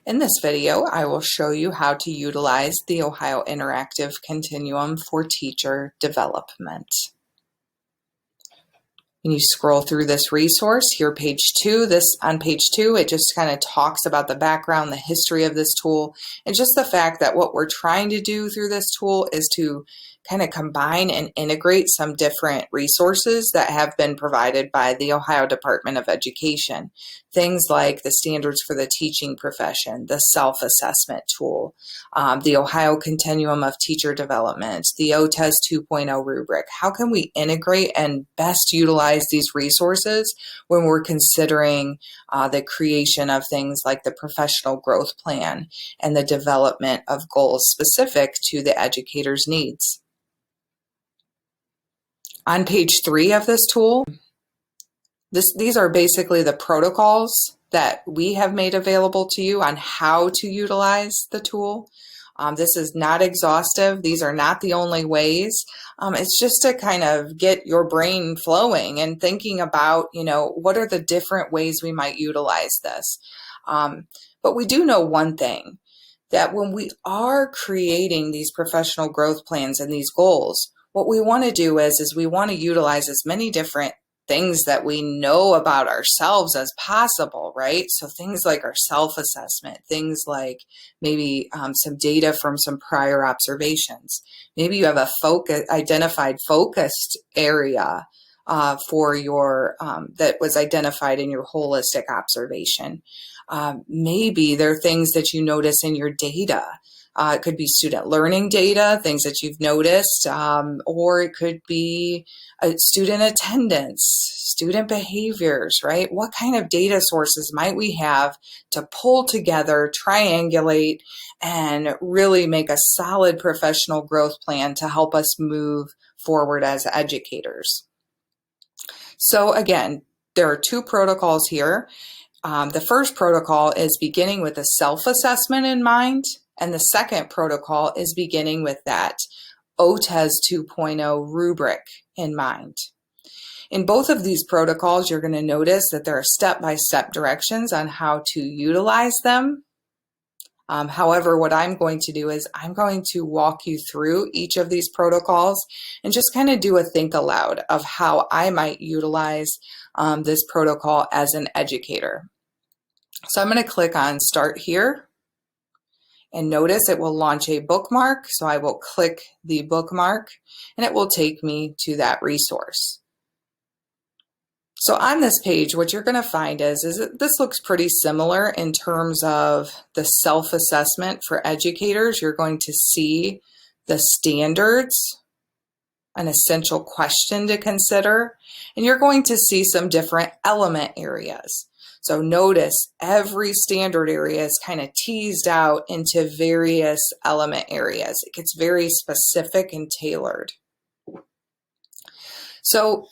In this video, I will show you how to utilize the Ohio Interactive Continuum for teacher development. When you scroll through this resource, here page 2, on page 2, it just kind of talks about the background, the history of this tool, and just the fact that what we're trying to do through this tool is to kind of combine and integrate some different resources that have been provided by the Ohio Department of Education. Things like the standards for the teaching profession, the self-assessment tool, the Ohio Continuum of Teacher Development, the OTES 2.0 rubric. How can we integrate and best utilize these resources when we're considering the creation of things like the professional growth plan and the development of goals specific to the educator's needs? On page 3 of this tool, these are basically the protocols that we have made available to you on how to utilize the tool. This is not exhaustive. These are not the only ways. It's just to kind of get your brain flowing and thinking about, what are the different ways we might utilize this. But we do know one thing, that when we are creating these professional growth plans and these goals, what we want to do is we want to utilize as many different things that we know about ourselves as possible, right? So things like our self-assessment, things like maybe some data from some prior observations. Maybe you have a identified focused area for your that was identified in your holistic observation. Maybe there are things that you notice in your data. It could be student learning data, things that you've noticed, or it could be student attendance, student behaviors, right? What kind of data sources might we have to pull together, triangulate, and really make a solid professional growth plan to help us move forward as educators? So again, there are 2 protocols here. The first protocol is beginning with a self-assessment in mind. And the second protocol is beginning with that OTES 2.0 rubric in mind. In both of these protocols, you're going to notice that there are step-by-step directions on how to utilize them. However, what I'm going to do is I'm going to walk you through each of these protocols and just kind of do a think aloud of how I might utilize this protocol as an educator. So I'm going to click on Start Here. And notice it will launch a bookmark. So I will click the bookmark and it will take me to that resource. So on this page, what you're going to find is that this looks pretty similar in terms of the self-assessment for educators. You're going to see the standards, an essential question to consider, and you're going to see some different element areas. So notice every standard area is kind of teased out into various element areas. It gets very specific and tailored. So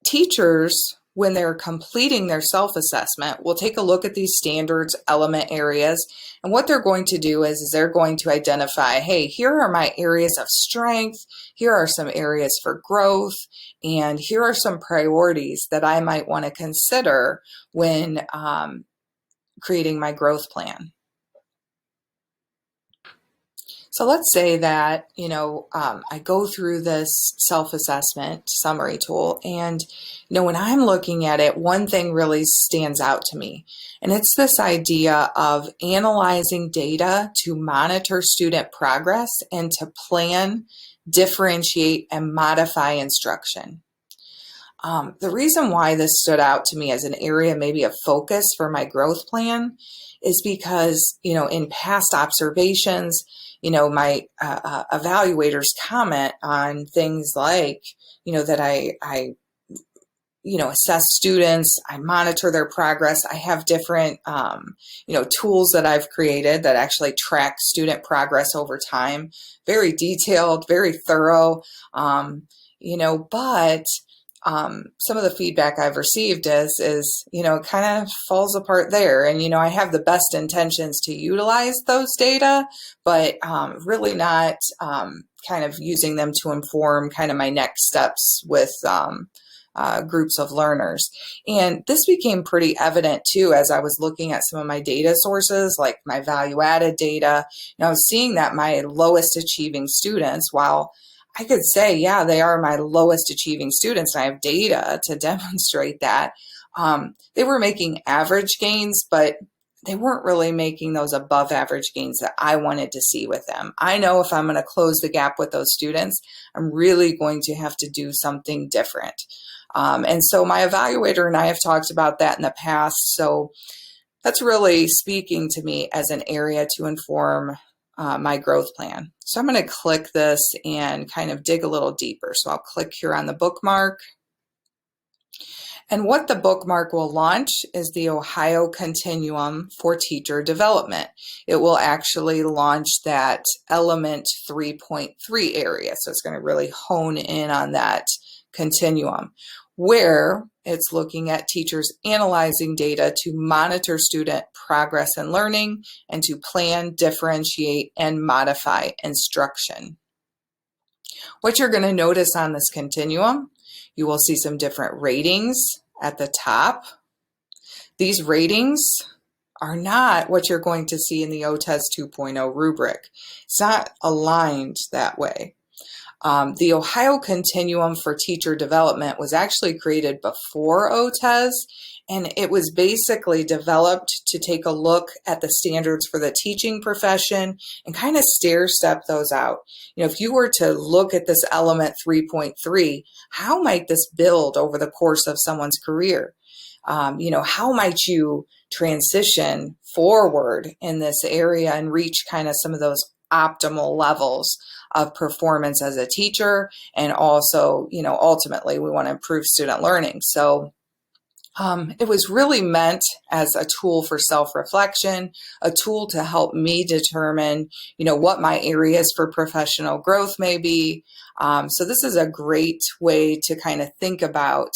teachers, when they're completing their self-assessment, will take a look at these standards element areas. And what they're going to do is they're going to identify, hey, here are my areas of strength. Here are some areas for growth. And here are some priorities that I might want to consider when creating my growth plan. So let's say that, I go through this self-assessment summary tool and, when I'm looking at it, one thing really stands out to me. And it's this idea of analyzing data to monitor student progress and to plan, differentiate, and modify instruction. The reason why this stood out to me as an area maybe of focus for my growth plan is because, in past observations, my evaluators comment on things like, that I assess students, I monitor their progress. I have different, tools that I've created that actually track student progress over time. Very detailed, very thorough, but some of the feedback I've received is it kind of falls apart there. And, I have the best intentions to utilize those data, but really not kind of using them to inform kind of my next steps with groups of learners. And this became pretty evident too as I was looking at some of my data sources, like my value-added data. And I was seeing that my lowest achieving students, while I could say, yeah, they are my lowest achieving students, and I have data to demonstrate that, they were making average gains, but they weren't really making those above average gains that I wanted to see with them. I know if I'm going to close the gap with those students, I'm really going to have to do something different. And so my evaluator and I have talked about that in the past. So that's really speaking to me as an area to inform my growth plan. So I'm going to click this and kind of dig a little deeper. So I'll click here on the bookmark. And what the bookmark will launch is the Ohio Continuum for Teacher Development. It will actually launch that element 3.3 area. So it's going to really hone in on that continuum, where it's looking at teachers analyzing data to monitor student progress and learning and to plan, differentiate, and modify instruction. What you're going to notice on this continuum, you will see some different ratings at the top. These ratings are not what you're going to see in the OTES 2.0 rubric. It's not aligned that way. The Ohio Continuum for Teacher Development was actually created before OTES, and it was basically developed to take a look at the standards for the teaching profession and kind of stair-step those out. You know, if you were to look at this element 3.3, how might this build over the course of someone's career? How might you transition forward in this area and reach kind of some of those optimal levels of performance as a teacher? And also, ultimately we want to improve student learning. So it was really meant as a tool for self-reflection, a tool to help me determine, what my areas for professional growth may be. So this is a great way to kind of think about,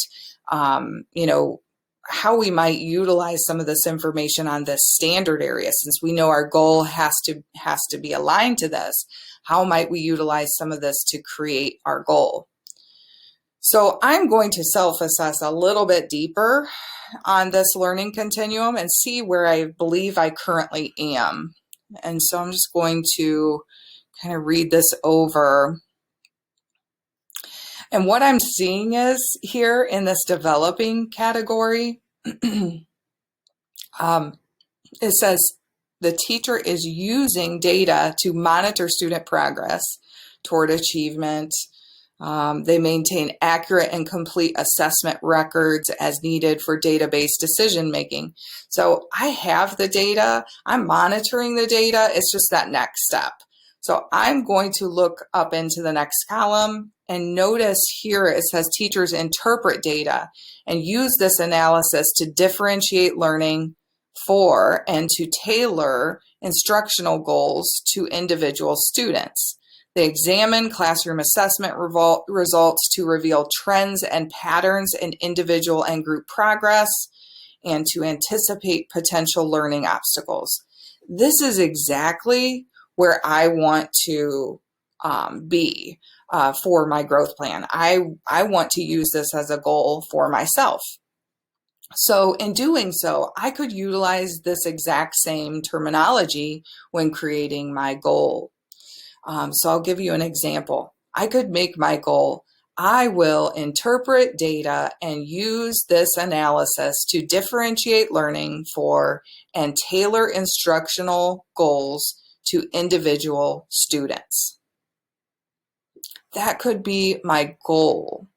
how we might utilize some of this information on this standard area, since we know our goal has to be aligned to this. How might we utilize some of this to create our goal? So I'm going to self-assess a little bit deeper on this learning continuum and see where I believe I currently am. And so I'm just going to kind of read this over. And what I'm seeing is here in this developing category, it says the teacher is using data to monitor student progress toward achievement. They maintain accurate and complete assessment records as needed for database decision making. So I have the data, I'm monitoring the data, it's just that next step. So I'm going to look up into the next column and notice here it says teachers interpret data and use this analysis to differentiate learning for and to tailor instructional goals to individual students. They examine classroom assessment results to reveal trends and patterns in individual and group progress and to anticipate potential learning obstacles. This is exactly where I want to be for my growth plan. I want to use this as a goal for myself. So in doing so, I could utilize this exact same terminology when creating my goal. So I'll give you an example. I could make my goal, I will interpret data and use this analysis to differentiate learning for and tailor instructional goals to individual students. That could be my goal.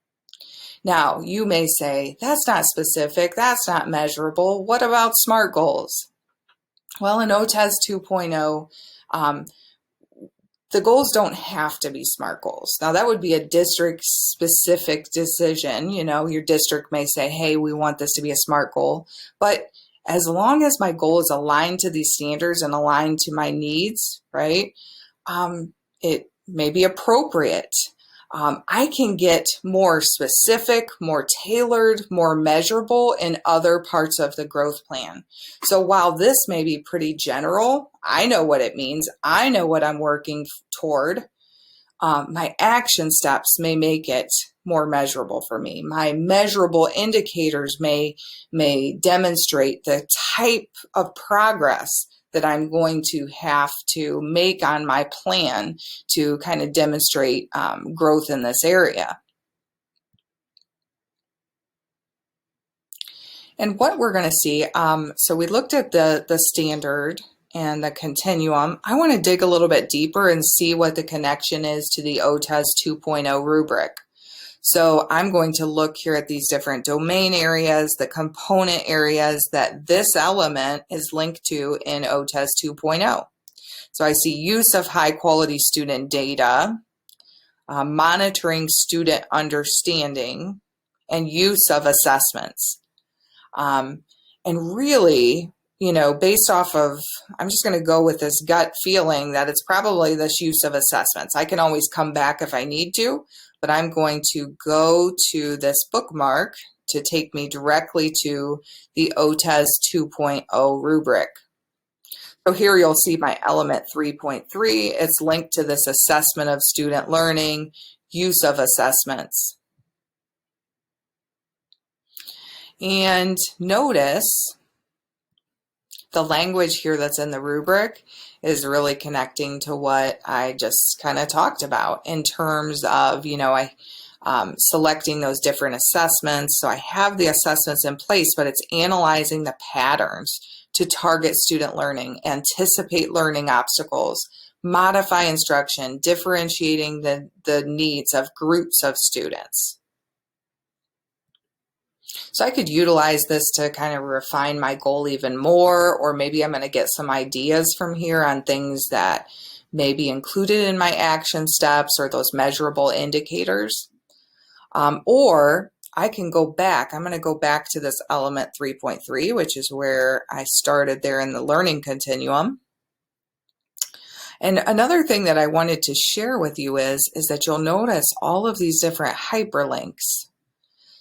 Now, you may say, that's not specific, that's not measurable. What about SMART goals? Well, in OTES 2.0, the goals don't have to be SMART goals. Now, that would be a district-specific decision. Your district may say, hey, we want this to be a SMART goal. But as long as my goal is aligned to these standards and aligned to my needs, right, it may be appropriate. I can get more specific, more tailored, more measurable in other parts of the growth plan. So while this may be pretty general, I know what it means. I know what I'm working toward. My action steps may make it more measurable for me. My measurable indicators may demonstrate the type of progress that I'm going to have to make on my plan to kind of demonstrate growth in this area. And what we're going to see, so we looked at the standard and the continuum. I want to dig a little bit deeper and see what the connection is to the OTES 2.0 rubric. So I'm going to look here at these different domain areas, the component areas that this element is linked to in OTES 2.0. So I see use of high quality student data, monitoring student understanding, and use of assessments. And really, you know, based off of, I'm just going to go with this gut feeling that it's probably this use of assessments. I can always come back if I need to, but I'm going to go to this bookmark to take me directly to the OTES 2.0 rubric. So here you'll see my element 3.3. It's linked to this assessment of student learning, use of assessments. And notice the language here that's in the rubric is really connecting to what I just kind of talked about in terms of, you know, selecting those different assessments. So I have the assessments in place, but it's analyzing the patterns to target student learning, anticipate learning obstacles, modify instruction, differentiating the needs of groups of students. So I could utilize this to kind of refine my goal even more, or maybe I'm going to get some ideas from here on things that may be included in my action steps or those measurable indicators. Or I can go back. I'm going to go back to this element 3.3, which is where I started there in the learning continuum. And another thing that I wanted to share with you is that you'll notice all of these different hyperlinks.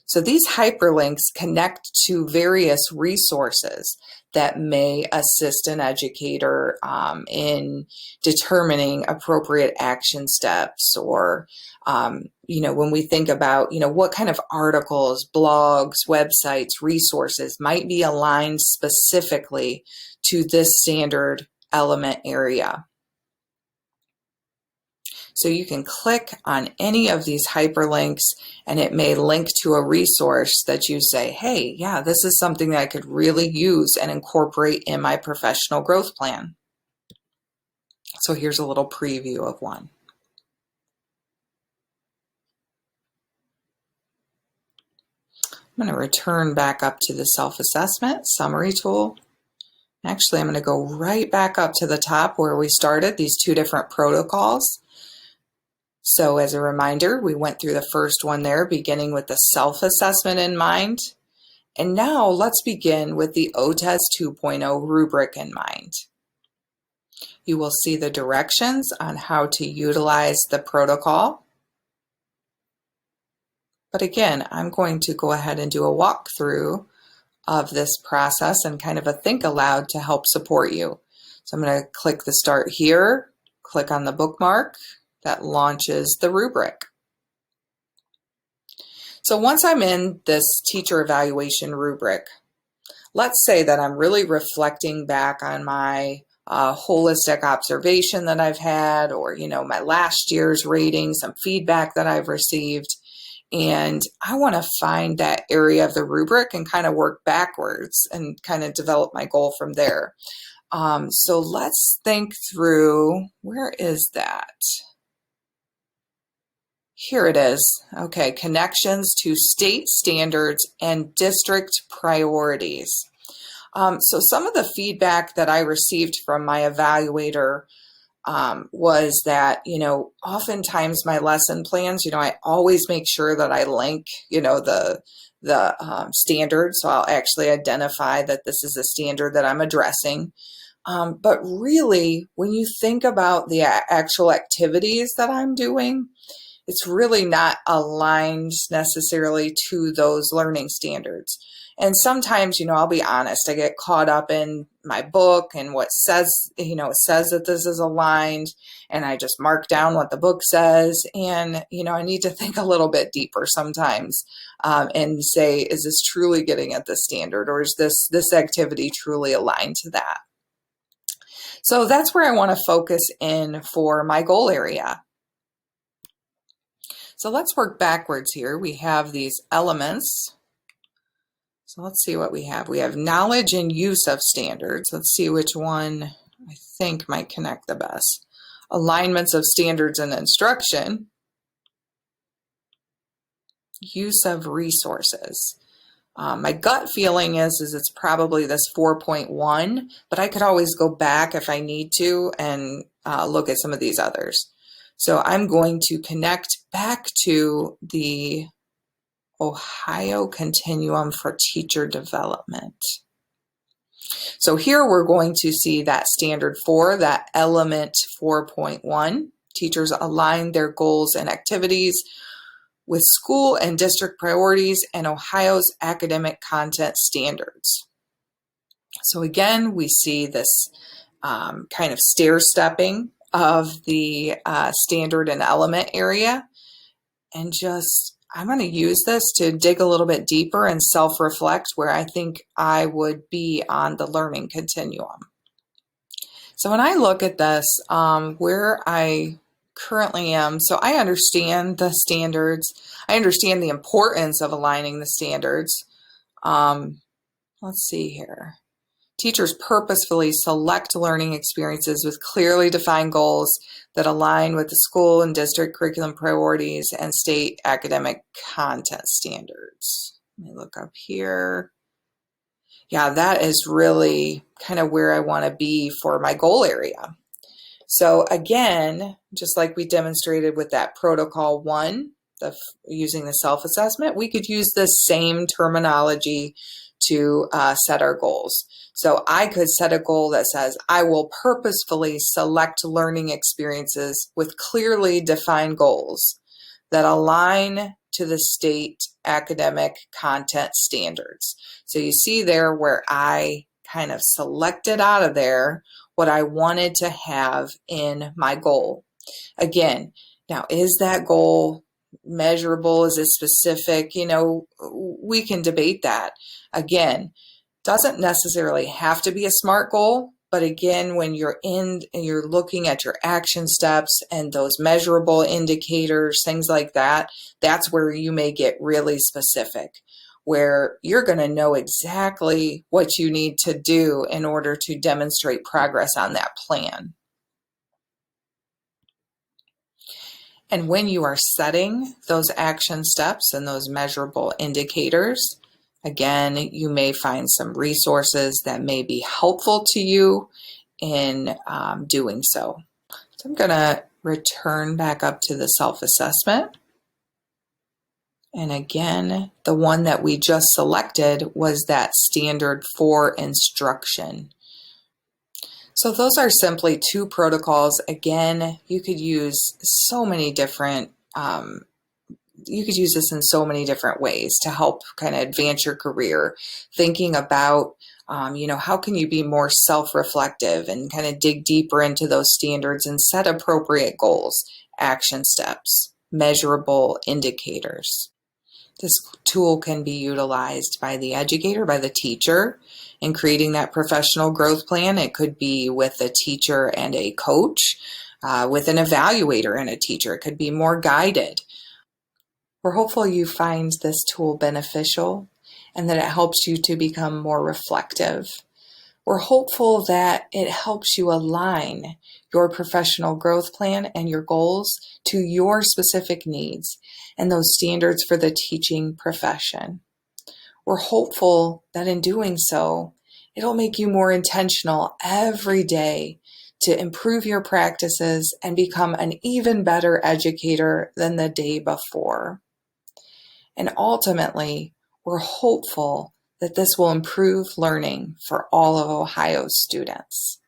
So these hyperlinks connect to various resources that may assist an educator in determining appropriate action steps, or, you know, when we think about, you know, what kind of articles, blogs, websites, resources might be aligned specifically to this standard element area. So you can click on any of these hyperlinks and it may link to a resource that you say, hey, yeah, this is something that I could really use and incorporate in my professional growth plan. So here's a little preview of one. I'm going to return back up to the self-assessment summary tool. Actually, I'm going to go right back up to the top where we started, these two different protocols. So as a reminder, we went through the first one there, beginning with the self-assessment in mind. And now let's begin with the OTES 2.0 rubric in mind. You will see the directions on how to utilize the protocol. But again, I'm going to go ahead and do a walkthrough of this process and kind of a think aloud to help support you. So I'm going to click the start here, click on the bookmark. That launches the rubric. So once I'm in this teacher evaluation rubric, let's say that I'm really reflecting back on my holistic observation that I've had, or, you know, my last year's rating, some feedback that I've received, and I want to find that area of the rubric and kind of work backwards and kind of develop my goal from there. So let's think through, where is that? Here it is. Okay, connections to state standards and district priorities. So some of the feedback that I received from my evaluator was that, you know, oftentimes my lesson plans, you know, I always make sure that I link, you know, the standard. So I'll actually identify that this is a standard that I'm addressing. But really, when you think about the actual activities that I'm doing, it's really not aligned necessarily to those learning standards. And sometimes, I'll be honest, I get caught up in my book and what says, it says that this is aligned, and I just mark down what the book says. And, I need to think a little bit deeper sometimes, and say, is this truly getting at the standard, or is this activity truly aligned to that? So that's where I want to focus in for my goal area. So let's work backwards here. We have these elements. So let's see what we have. We have knowledge and use of standards. Let's see which one I think might connect the best. Alignments of standards and instruction. Use of resources. My gut feeling is it's probably this 4.1, but I could always go back if I need to and look at some of these others. So I'm going to connect back to the Ohio Continuum for Teacher Development. So here we're going to see that standard 4, that element 4.1. Teachers align their goals and activities with school and district priorities and Ohio's academic content standards. So again, we see this kind of stair-stepping of the standard and element area. And I'm going to use this to dig a little bit deeper and self-reflect where I think I would be on the learning continuum. So when I look at this, where I currently am, so I understand the standards. I understand the importance of aligning the standards. Let's see here. Teachers purposefully select learning experiences with clearly defined goals that align with the school and district curriculum priorities and state academic content standards. Let me look up here. Yeah, that is really kind of where I want to be for my goal area. So again, just like we demonstrated with that protocol 1, using the self-assessment, we could use the same terminology to set our goals. So I could set a goal that says, I will purposefully select learning experiences with clearly defined goals that align to the state academic content standards. So you see there where I kind of selected out of there what I wanted to have in my goal. Again, now is that goal measurable? Is it specific? We can debate that. Again, doesn't necessarily have to be a SMART goal, but again, when you're looking at your action steps and those measurable indicators, things like that, that's where you may get really specific, where you're going to know exactly what you need to do in order to demonstrate progress on that plan. And when you are setting those action steps and those measurable indicators, again, you may find some resources that may be helpful to you in doing so. So I'm going to return back up to the self-assessment. And again, the one that we just selected was that standard 4 instruction. So those are simply 2 protocols. Again, you could use so many different you could use this in so many different ways to help kind of advance your career, thinking about, how can you be more self-reflective and kind of dig deeper into those standards and set appropriate goals, action steps, measurable indicators. This tool can be utilized by the educator, by the teacher, in creating that professional growth plan. It could be with a teacher and a coach, with an evaluator and a teacher. It could be more guided. We're hopeful you find this tool beneficial and that it helps you to become more reflective. We're hopeful that it helps you align your professional growth plan and your goals to your specific needs and those standards for the teaching profession. We're hopeful that in doing so, it'll make you more intentional every day to improve your practices and become an even better educator than the day before. And ultimately, we're hopeful that this will improve learning for all of Ohio's students.